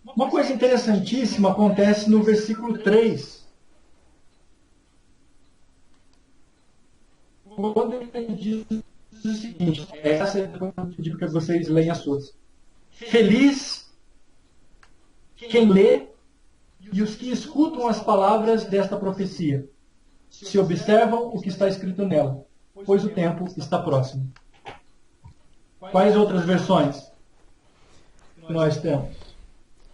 Uma coisa interessantíssima acontece no versículo 3, quando ele diz o seguinte, essa é a pedir que vocês leiam as suas. Feliz quem lê e os que escutam as palavras desta profecia, se observam o que está escrito nela, pois o tempo está próximo. Quais outras versões nós temos?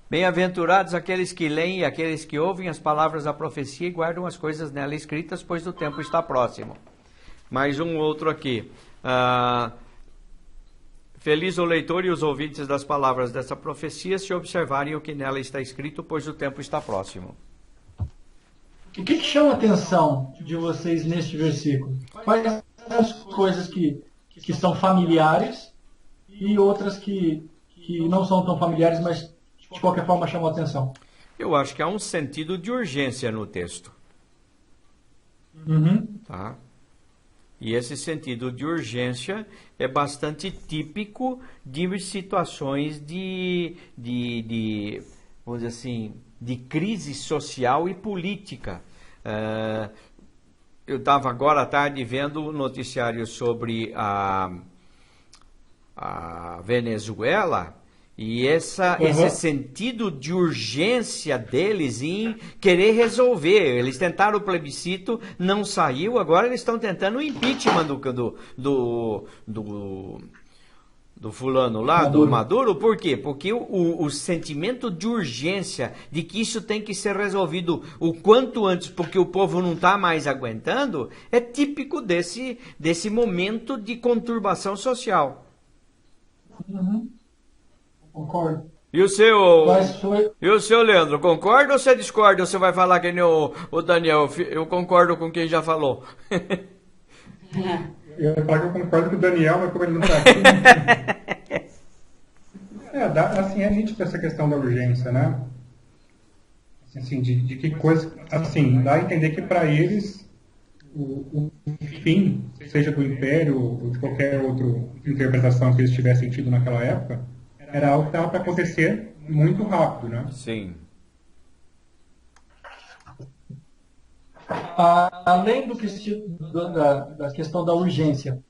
Bem-aventurados aqueles que leem e aqueles que ouvem as palavras da profecia e guardam as coisas nela escritas, pois o tempo está próximo. Mais um outro aqui. Feliz o leitor e os ouvintes das palavras dessa profecia, se observarem o que nela está escrito, pois o tempo está próximo. O que chama a atenção de vocês neste versículo? Quais as coisas que são familiares e outras que não são tão familiares, mas de qualquer forma chamam a atenção? Eu acho que há um sentido de urgência no texto. Tá? E esse sentido de urgência é bastante típico de situações vamos dizer assim, de crise social e política. Eu estava agora à tarde vendo um noticiário sobre a Venezuela e esse sentido de urgência deles em querer resolver. Eles tentaram o plebiscito, não saiu, agora eles estão tentando o impeachment do fulano lá, do Maduro. Por quê? Porque o sentimento de urgência de que isso tem que ser resolvido o quanto antes, porque o povo não está mais aguentando, é típico desse momento de conturbação social. Concordo. E o seu Leandro, concorda ou você discorda? Ou você vai falar que nem o Daniel? Eu concordo com quem já falou. Eu ia falar que eu concordo com o Daniel, mas como ele não está aqui... assim, a gente tem essa questão da urgência, né? Assim, de que coisa... Assim, dá a entender que para eles o fim, seja do Império ou de qualquer outra interpretação que eles tivessem tido naquela época, era algo que estava para acontecer muito rápido, né? Sim. Além da questão da urgência,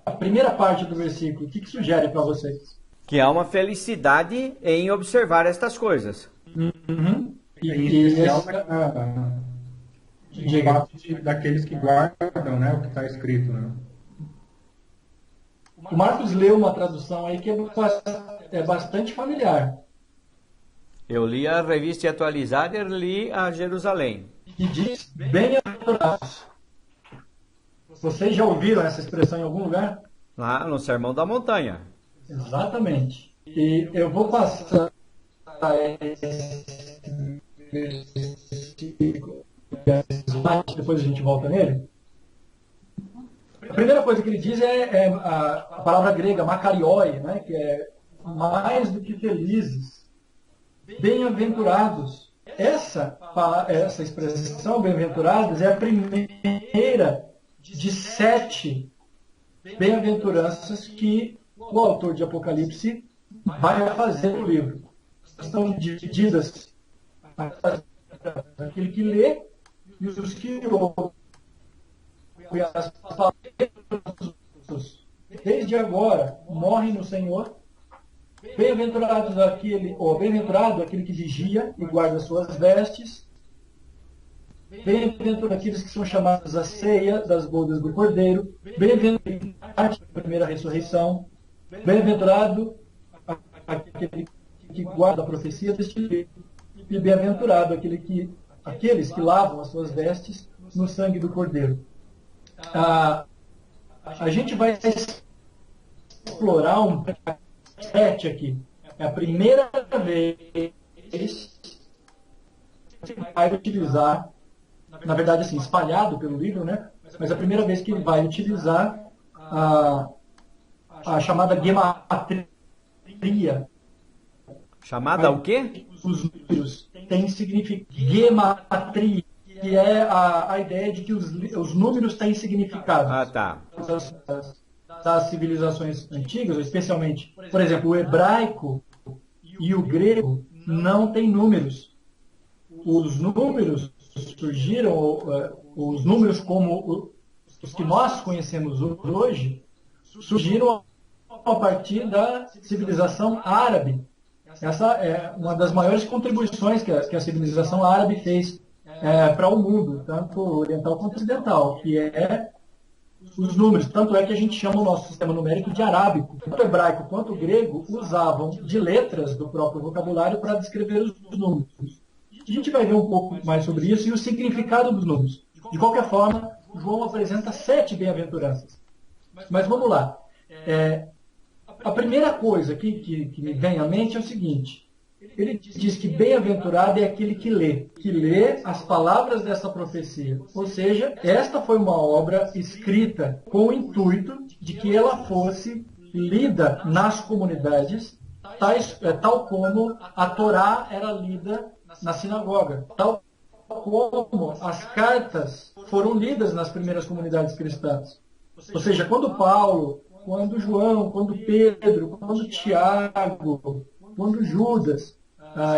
a primeira parte do versículo, o que sugere para vocês? Que há uma felicidade em observar estas coisas. Em especial daqueles que guardam, né, o que está escrito, né? O Marcos leu uma tradução aí que é bastante familiar. Eu li a Revista Atualizada e li a Jerusalém. Que diz, bem-aventurados. Vocês já ouviram essa expressão em algum lugar? Lá no Sermão da Montanha. Exatamente. E eu vou passar depois a gente volta nele. A primeira coisa que ele diz é a palavra grega, makarioi, né, que é mais do que felizes, bem-aventurados. Essa expressão, bem-aventurados, é a primeira de 7 bem-aventuranças que o autor de Apocalipse vai fazer no livro. Estão divididas aquele que lê e os que ouvem. Desde agora morrem no Senhor. Bem-aventurado aquele que vigia e guarda suas vestes. Bem-aventurado aqueles que são chamados à ceia das bodas do Cordeiro. Bem-aventurado a primeira ressurreição. Bem-aventurado aquele que guarda a profecia deste livro. E bem-aventurado aqueles que lavam as suas vestes no sangue do Cordeiro. A gente vai explorar um 7 aqui. É a primeira vez que ele vai utilizar, na verdade, assim, espalhado pelo livro, né? Mas a primeira vez que ele vai utilizar a chamada gematria. Chamada o quê? Os números têm significado. Gematria, que é a ideia de que os números têm significado. Ah, tá. das civilizações antigas, especialmente, por exemplo, o hebraico e o grego não têm números. Os números surgiram, os números como os que nós conhecemos hoje, surgiram a partir da civilização árabe. Essa é uma das maiores contribuições que a civilização árabe fez para o mundo, tanto oriental quanto ocidental, que é os números. Tanto é que a gente chama o nosso sistema numérico de arábico. Tanto o hebraico quanto o grego usavam de letras do próprio vocabulário para descrever os números. A gente vai ver um pouco mais sobre isso e o significado dos números. De qualquer forma, João apresenta 7 bem-aventuranças. Mas vamos lá. A primeira coisa que me vem à mente é o seguinte. Ele diz que bem-aventurado é aquele que lê as palavras dessa profecia. Ou seja, esta foi uma obra escrita com o intuito de que ela fosse lida nas comunidades, tal como a Torá era lida na sinagoga, tal como as cartas foram lidas nas primeiras comunidades cristãs. Ou seja, quando Paulo, quando João, quando Pedro, quando Tiago, quando Judas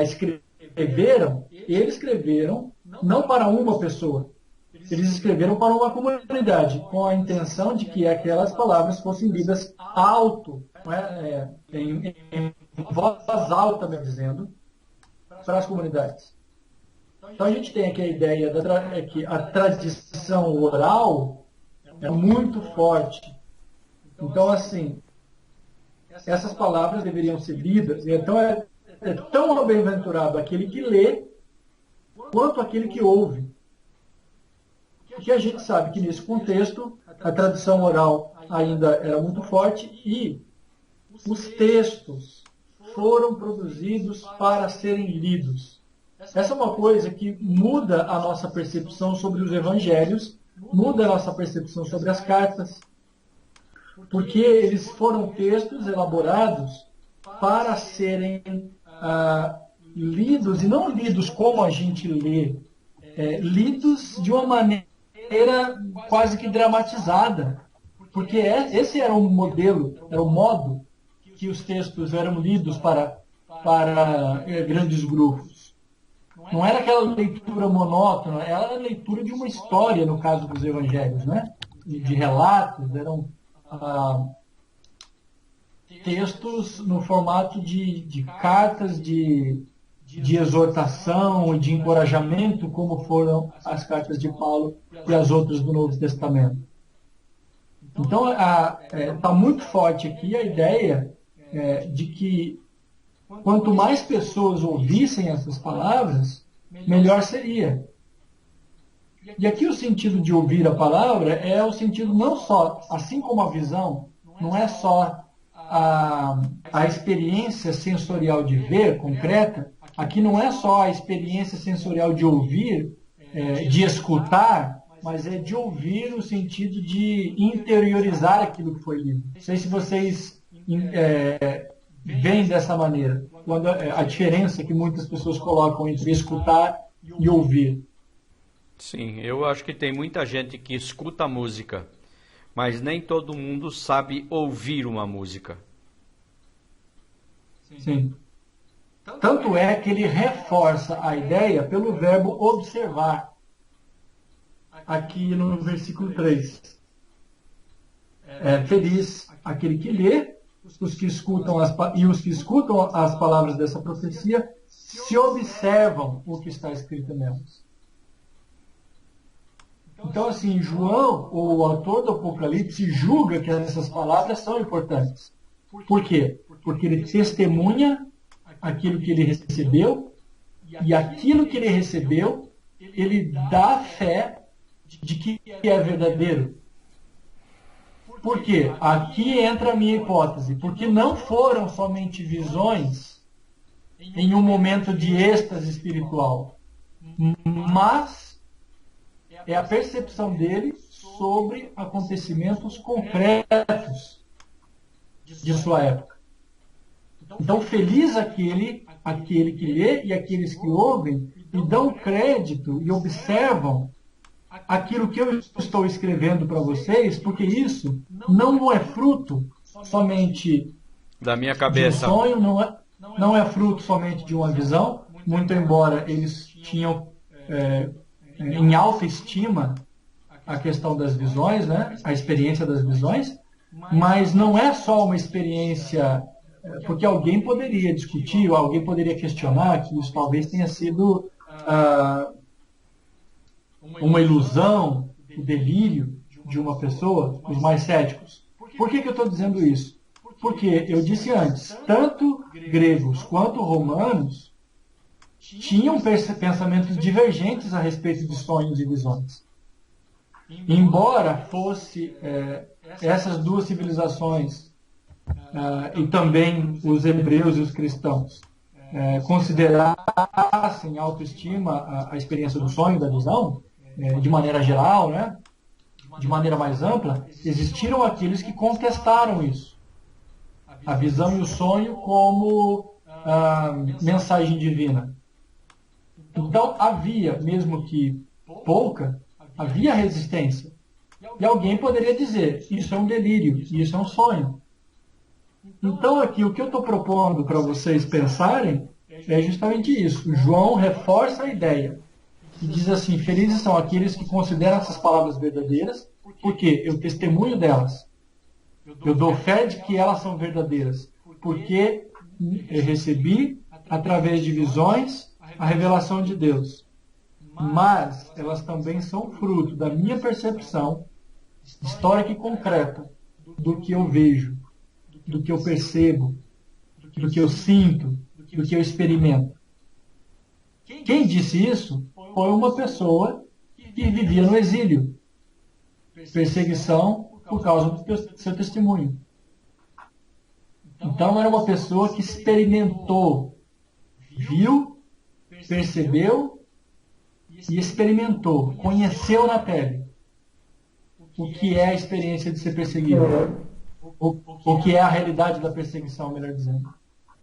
escreveram, eles escreveram não para uma pessoa, eles escreveram para uma comunidade, com a intenção de que aquelas palavras fossem lidas alto, em voz alta, me dizendo, para as comunidades. Então a gente tem aqui a ideia que a tradição oral é muito forte. Então, assim, essas palavras deveriam ser lidas. Então é tão bem-aventurado aquele que lê, quanto aquele que ouve. Porque a gente sabe que nesse contexto, a tradição oral ainda era muito forte e os textos foram produzidos para serem lidos. Essa é uma coisa que muda a nossa percepção sobre os evangelhos, muda a nossa percepção sobre as cartas, porque eles foram textos elaborados para serem lidos, e não lidos como a gente lê, lidos de uma maneira quase que dramatizada, porque esse era o modelo, era o modo que os textos eram lidos para grandes grupos. Não era aquela leitura monótona, era a leitura de uma história, no caso dos evangelhos, né? De relatos, eram textos no formato de cartas de exortação e de encorajamento, como foram as cartas de Paulo e as outras do Novo Testamento. Então, está muito forte aqui a ideia de que quanto mais pessoas ouvissem essas palavras, melhor seria. E aqui o sentido de ouvir a palavra é o sentido não só, assim como a visão, não é só a experiência sensorial de ver, concreta, aqui não é só a experiência sensorial de ouvir, de escutar, mas é de ouvir no sentido de interiorizar aquilo que foi lido. Não sei se vocês veem dessa maneira, quando a diferença que muitas pessoas colocam entre escutar e ouvir. Sim, eu acho que tem muita gente que escuta música, mas nem todo mundo sabe ouvir uma música. Sim. Tanto é que ele reforça a ideia pelo verbo observar, aqui no versículo 3. Feliz aquele que lê, os que escutam os que escutam as palavras dessa profecia se observam o que está escrito nelas. Então, assim, João, o autor do Apocalipse, julga que essas palavras são importantes. Por quê? Porque ele testemunha aquilo que ele recebeu, e aquilo que ele recebeu, ele dá fé de que é verdadeiro. Por quê? Aqui entra a minha hipótese. Porque não foram somente visões em um momento de êxtase espiritual, mas é a percepção dele sobre acontecimentos concretos de sua época. Então, feliz aquele que lê e aqueles que ouvem e dão crédito e observam aquilo que eu estou escrevendo para vocês, porque isso não é fruto somente Da minha de um cabeça. sonho, não é fruto somente de uma visão, muito embora eles tinham em alta estima a questão das visões, né? A experiência das visões, mas não é só uma experiência, porque alguém poderia discutir, ou alguém poderia questionar que isso talvez tenha sido uma ilusão, o delírio de uma pessoa, os mais céticos. Por que eu estou dizendo isso? Porque eu disse antes, tanto gregos quanto romanos tinham pensamentos divergentes a respeito de sonhos e visões. Embora fosse essas duas civilizações e também os hebreus e os cristãos considerassem autoestima a experiência do sonho, da visão, de maneira geral, né, de maneira mais ampla, existiram aqueles que contestaram isso. A visão e o sonho como mensagem divina. Então havia, mesmo que pouca, havia resistência. E alguém poderia dizer, isso é um delírio, isso é um sonho. Então aqui o que eu estou propondo para vocês pensarem é justamente isso. João reforça a ideia e diz assim, felizes são aqueles que consideram essas palavras verdadeiras, porque eu testemunho delas. Eu dou fé de que elas são verdadeiras, porque eu recebi, através de visões, a revelação de Deus. Mas elas também são fruto da minha percepção histórica e concreta do que eu vejo, do que eu percebo, do que eu sinto, do que eu experimento. Quem disse isso foi uma pessoa que vivia no exílio. Perseguição por causa do seu testemunho. Então era uma pessoa que experimentou, viu, percebeu e experimentou, conheceu na pele o que é a experiência de ser perseguido, o que é a realidade da perseguição, melhor dizendo.